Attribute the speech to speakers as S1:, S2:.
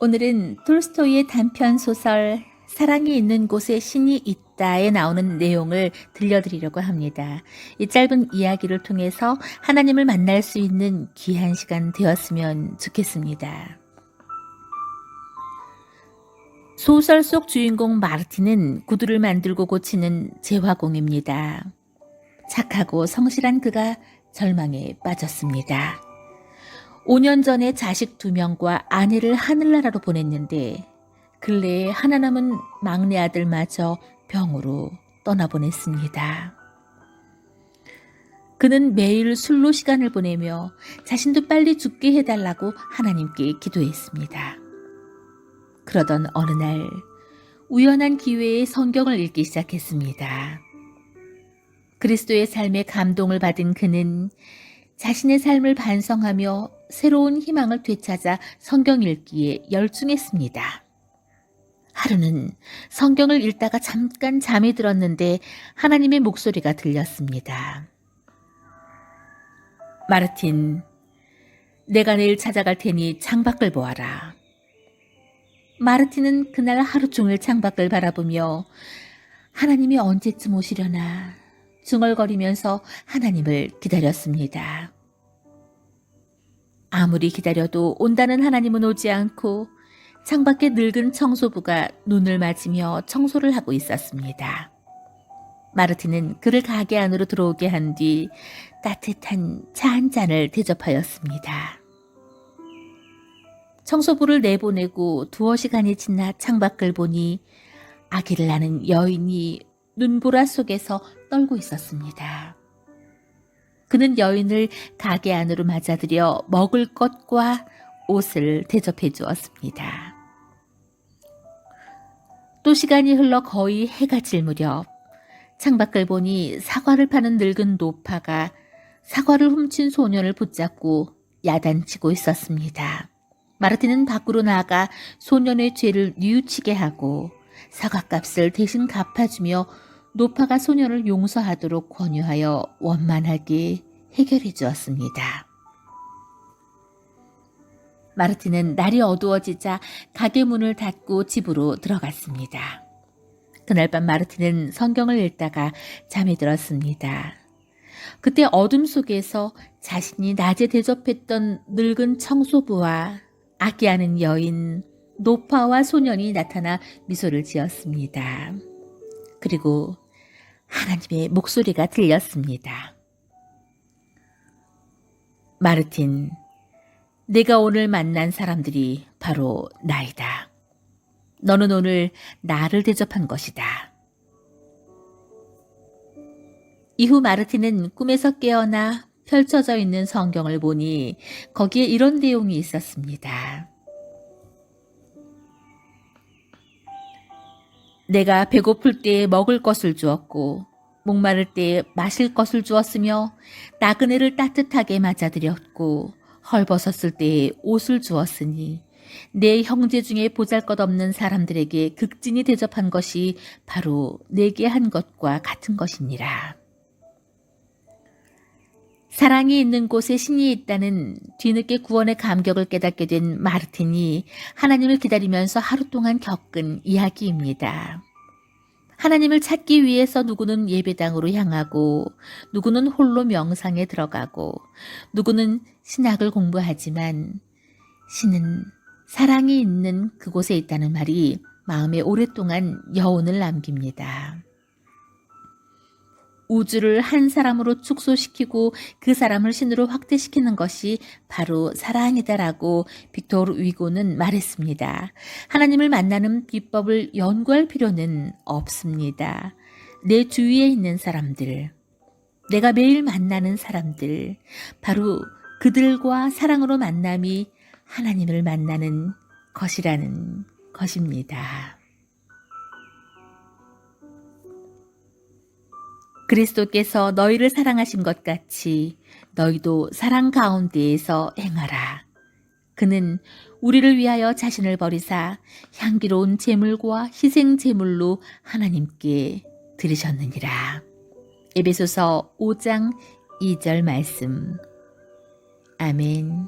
S1: 오늘은 톨스토이의 단편 소설 사랑이 있는 곳에 신이 있다에 나오는 내용을 들려드리려고 합니다. 이 짧은 이야기를 통해서 하나님을 만날 수 있는 귀한 시간 되었으면 좋겠습니다. 소설 속 주인공 마르틴은 구두를 만들고 고치는 재화공입니다. 착하고 성실한 그가 절망에 빠졌습니다. 5년 전에 자식 2명과 아내를 하늘나라로 보냈는데 근래에 하나 남은 막내 아들마저 병으로 떠나보냈습니다. 그는 매일 술로 시간을 보내며 자신도 빨리 죽게 해달라고 하나님께 기도했습니다. 그러던 어느 날 우연한 기회에 성경을 읽기 시작했습니다. 그리스도의 삶에 감동을 받은 그는 자신의 삶을 반성하며 새로운 희망을 되찾아 성경 읽기에 열중했습니다. 하루는 성경을 읽다가 잠깐 잠이 들었는데 하나님의 목소리가 들렸습니다. 마르틴, 내가 내일 찾아갈 테니 창밖을 보아라. 마르틴은 그날 하루 종일 창밖을 바라보며 하나님이 언제쯤 오시려나 중얼거리면서 하나님을 기다렸습니다. 아무리 기다려도 온다는 하나님은 오지 않고 창밖에 늙은 청소부가 눈을 맞으며 청소를 하고 있었습니다. 마르틴은 그를 가게 안으로 들어오게 한 뒤 따뜻한 차 한 잔을 대접하였습니다. 청소부를 내보내고 2시간이 지나 창밖을 보니 아기를 낳은 여인이 눈보라 속에서 떨고 있었습니다. 그는 여인을 가게 안으로 맞아들여 먹을 것과 옷을 대접해 주었습니다. 또 시간이 흘러 거의 해가 질 무렵 창밖을 보니 사과를 파는 늙은 노파가 사과를 훔친 소년을 붙잡고 야단치고 있었습니다. 마르틴은 밖으로 나가 소년의 죄를 뉘우치게 하고 사과값을 대신 갚아주며 노파가 소년을 용서하도록 권유하여 원만하게 해결해 주었습니다. 마르틴은 날이 어두워지자 가게 문을 닫고 집으로 들어갔습니다. 그날 밤 마르틴은 성경을 읽다가 잠이 들었습니다. 그때 어둠 속에서 자신이 낮에 대접했던 늙은 청소부와 아기하는 여인 노파와 소년이 나타나 미소를 지었습니다. 그리고 하나님의 목소리가 들렸습니다. 마르틴, 내가 오늘 만난 사람들이 바로 나이다. 너는 오늘 나를 대접한 것이다. 이후 마르틴은 꿈에서 깨어나 펼쳐져 있는 성경을 보니 거기에 이런 내용이 있었습니다. 내가 배고플 때에 먹을 것을 주었고 목마를 때에 마실 것을 주었으며 나그네를 따뜻하게 맞아들였고 헐벗었을 때에 옷을 주었으니 내 형제 중에 보잘것없는 사람들에게 극진히 대접한 것이 바로 내게 한 것과 같은 것이니라. 사랑이 있는 곳에 신이 있다는 뒤늦게 구원의 감격을 깨닫게 된 마르틴이 하나님을 기다리면서 하루 동안 겪은 이야기입니다. 하나님을 찾기 위해서 누구는 예배당으로 향하고 누구는 홀로 명상에 들어가고 누구는 신학을 공부하지만 신은 사랑이 있는 그곳에 있다는 말이 마음에 오랫동안 여운을 남깁니다. 우주를 한 사람으로 축소시키고 그 사람을 신으로 확대시키는 것이 바로 사랑이다라고 빅토르 위고는 말했습니다. 하나님을 만나는 비법을 연구할 필요는 없습니다. 내 주위에 있는 사람들, 내가 매일 만나는 사람들, 바로 그들과 사랑으로 만남이 하나님을 만나는 것이라는 것입니다. 그리스도께서 너희를 사랑하신 것 같이 너희도 사랑 가운데에서 행하라. 그는 우리를 위하여 자신을 버리사 향기로운 제물과 희생 제물로 하나님께 드리셨느니라. 에베소서 5장 2절 말씀. 아멘.